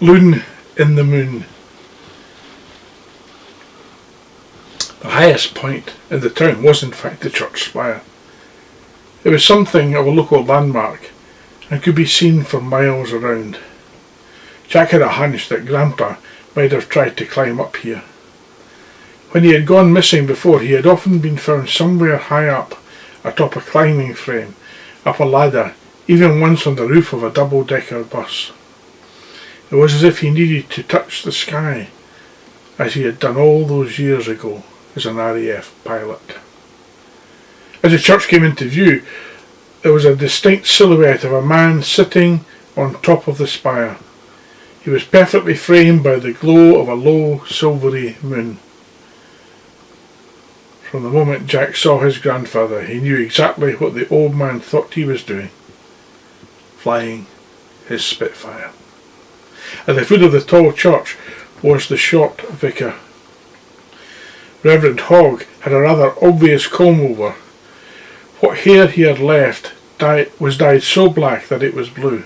Loon in the Moon. The highest point in the town was in fact the church spire. It was something of a local landmark and could be seen for miles around. Jack had a hunch that Grandpa might have tried to climb up here. When he had gone missing before, he had often been found somewhere high up atop a climbing frame, up a ladder, even once on the roof of a double-decker bus. It was as if he needed to touch the sky, as he had done all those years ago as an RAF pilot. As the church came into view, there was a distinct silhouette of a man sitting on top of the spire. He was perfectly framed by the glow of a low, silvery moon. From the moment Jack saw his grandfather, he knew exactly what the old man thought he was doing: flying his Spitfire. At the foot of the tall church was the short vicar. Reverend Hogg had a rather obvious comb-over. What hair he had left was dyed so black that it was blue.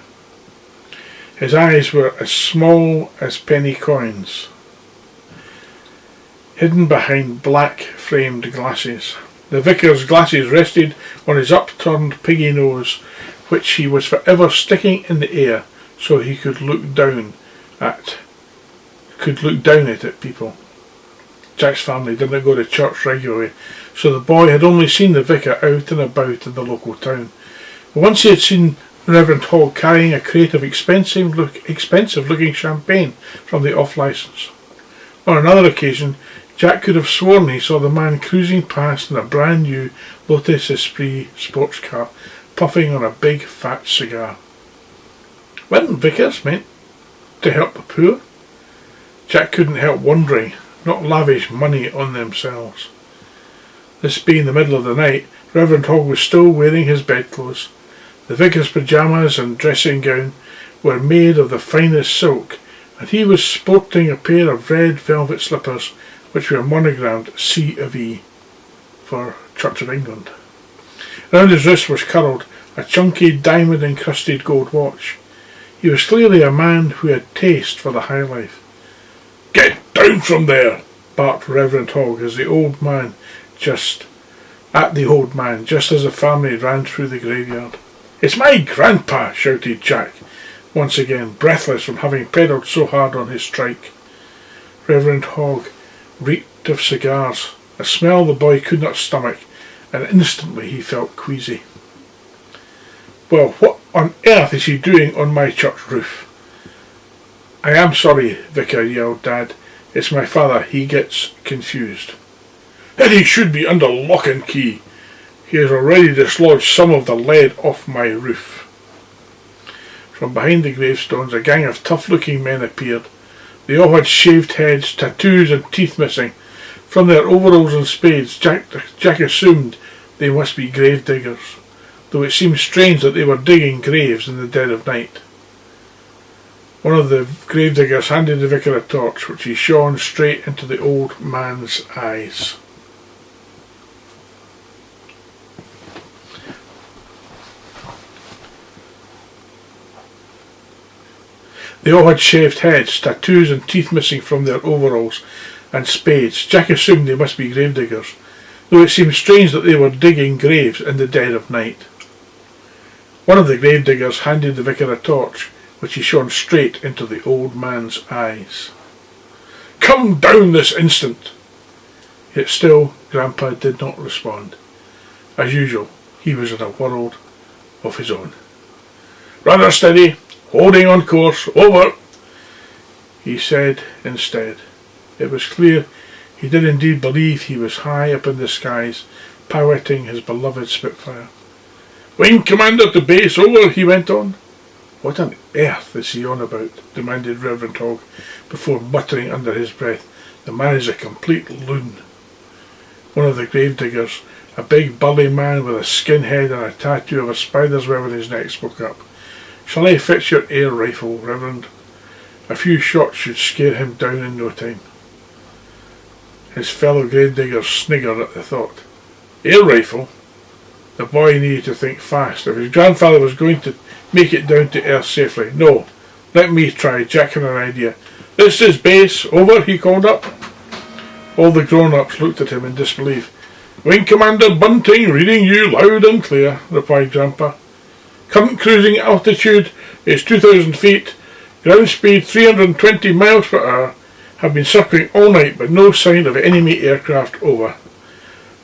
His eyes were as small as penny coins, hidden behind black-framed glasses. The vicar's glasses rested on his upturned piggy nose, which he was forever sticking in the air so he could look down it at people. Jack's family didn't go to church regularly, so the boy had only seen the vicar out and about in the local town. But once he had seen Reverend Hogg carrying a crate of expensive-looking champagne from the off-licence. On another occasion, Jack could have sworn he saw the man cruising past in a brand new Lotus Esprit sports car, puffing on a big fat cigar. Weren't vicars meant to help the poor? Jack couldn't help wondering, not lavish money on themselves. This being the middle of the night, Reverend Hogg was still wearing his bedclothes. The vicar's pyjamas and dressing gown were made of the finest silk, and he was sporting a pair of red velvet slippers which were monogrammed C of E for Church of England. Round his wrist was curled a chunky diamond-encrusted gold watch. He was clearly a man who had taste for the high life. "Get down from there!" barked Reverend Hogg as the old man just as the family ran through the graveyard. "It's my grandpa!" shouted Jack, once again breathless from having pedalled so hard on his strike. Reverend Hogg reeked of cigars, a smell the boy could not stomach, and instantly he felt queasy. "Well, what on earth is he doing on my church roof?" "I am sorry, Vicar," yelled Dad. "It's my father. He gets confused." "Then he should be under lock and key. He has already dislodged some of the lead off my roof." From behind the gravestones a gang of tough-looking men appeared. They all had shaved heads, tattoos and teeth missing. From their overalls and spades, Jack assumed they must be grave diggers, though it seemed strange that they were digging graves in the dead of night. One of the gravediggers handed the vicar a torch, which he shone straight into the old man's eyes. They all had shaved heads, tattoos and teeth missing from their overalls and spades. Jack assumed they must be gravediggers, though it seemed strange that they were digging graves in the dead of night. One of the gravediggers handed the vicar a torch, which he shone straight into the old man's eyes. "Come down this instant!" Yet still Grandpa did not respond. As usual, he was in a world of his own. "Rudder steady! Holding on course! Over!" he said instead. It was clear he did indeed believe he was high up in the skies, piloting his beloved Spitfire. "Wing commander to base, over," he went on. "What on earth is he on about?" demanded Reverend Hogg, before muttering under his breath, "The man is a complete loon." One of the gravediggers, a big burly man with a skin head and a tattoo of a spider's web on his neck, spoke up. "Shall I fetch your air rifle, Reverend? A few shots should scare him down in no time." His fellow gravediggers sniggered at the thought. Air rifle? The boy needed to think fast. If his grandfather was going to make it down to earth safely, no, Let me try. Jack had an idea. This is base. Over, he called up. All the grown-ups looked at him in disbelief. Wing Commander Bunting reading you loud and clear, replied Grandpa. Current cruising altitude is 2,000 feet. Ground speed 320 miles per hour. Have been circling all night but no sign of enemy aircraft. Over.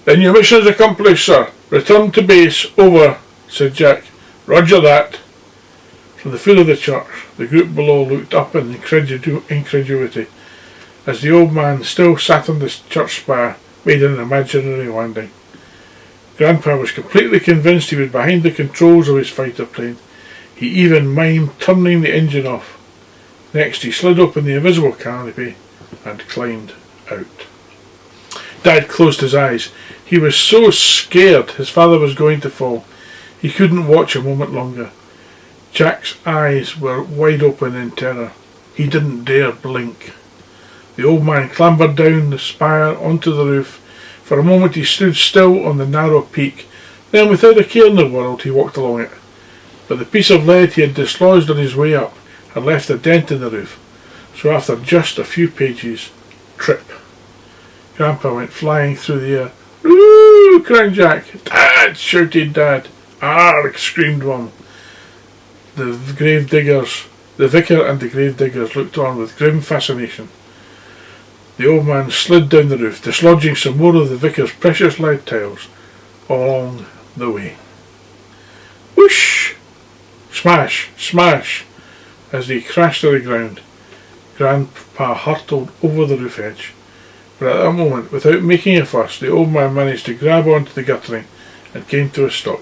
Then your mission is accomplished, sir. Return to base. Over, said Jack. Roger that. From the foot of the church, the group below looked up in incredulity as the old man still sat on the church spire made an imaginary landing. Grandpa was completely convinced he was behind the controls of his fighter plane. He even mimed turning the engine off. Next he slid open the invisible canopy and climbed out. Dad closed his eyes. He was so scared his father was going to fall. He couldn't watch a moment longer. Jack's eyes were wide open in terror. He didn't dare blink. The old man clambered down the spire onto the roof. For a moment he stood still on the narrow peak. Then, without a care in the world, he walked along it. But the piece of lead he had dislodged on his way up had left a dent in the roof. So after just a few pages, trip. Grandpa went flying through the air. "Woo!" cried Jack. "Dad!" shouted Dad. "Arg!" screamed Mum. The vicar and the grave diggers looked on with grim fascination. The old man slid down the roof, dislodging some more of the vicar's precious lead tiles along the way. Whoosh! Smash! Smash! As they crashed to the ground, Grandpa hurtled over the roof edge. But at that moment, without making a fuss, the old man managed to grab onto the guttering and came to a stop.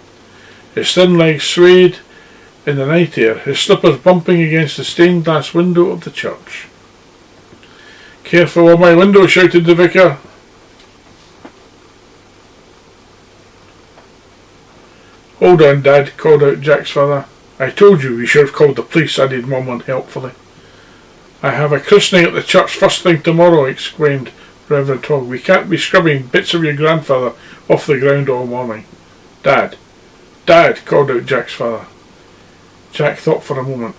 His thin legs swayed in the night air, his slippers bumping against the stained glass window of the church. "Careful of my window," shouted the vicar. "Hold on, Dad," called out Jack's father. "I told you we should have called the police," added Mum unhelpfully. "I have a christening at the church first thing tomorrow," exclaimed Reverend Hogg. "We can't be scrubbing bits of your grandfather off the ground all morning." "Dad! Dad!" called out Jack's father. Jack thought for a moment.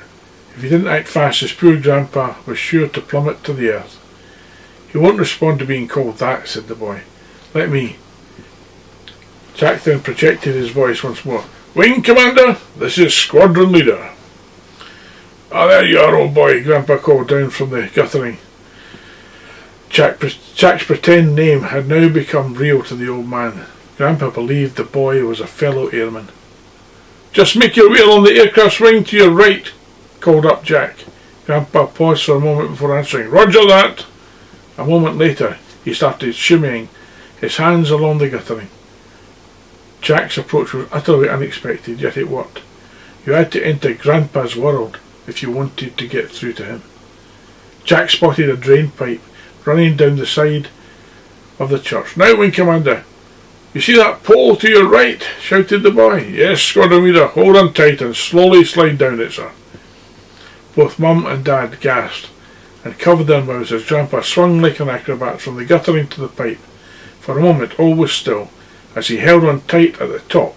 If he didn't act fast, his poor grandpa was sure to plummet to the earth. "He won't respond to being called that," said the boy. "Let me." Jack then projected his voice once more. "Wing Commander, this is Squadron Leader." "Ah, there you are, old boy," Grandpa called down from the guttering. Jack's pretend name had now become real to the old man. Grandpa believed the boy was a fellow airman. "Just make your way along the aircraft's wing to your right," called up Jack. Grandpa paused for a moment before answering. "Roger that." A moment later, he started shimmying, his hands along the guttering. Jack's approach was utterly unexpected, yet it worked. You had to enter Grandpa's world if you wanted to get through to him. Jack spotted a drain pipe running down the side of the church. "Now, Wing Commander, you see that pole to your right?" shouted the boy. "Yes, Squadron Leader, hold on tight and slowly slide down it, sir." Both Mum and Dad gasped and covered their mouths as Grandpa swung like an acrobat from the guttering to the pipe. For a moment all was still, as he held on tight at the top.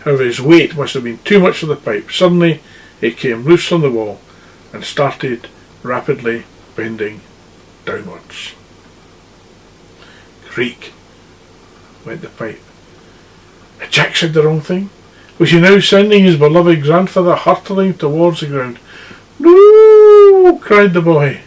However, his weight must have been too much for the pipe. Suddenly it came loose from the wall and started rapidly bending downwards. Creak went the pipe. Had Jack said the wrong thing? Was he now sending his beloved grandfather hurtling towards the ground? "No!" cried the boy.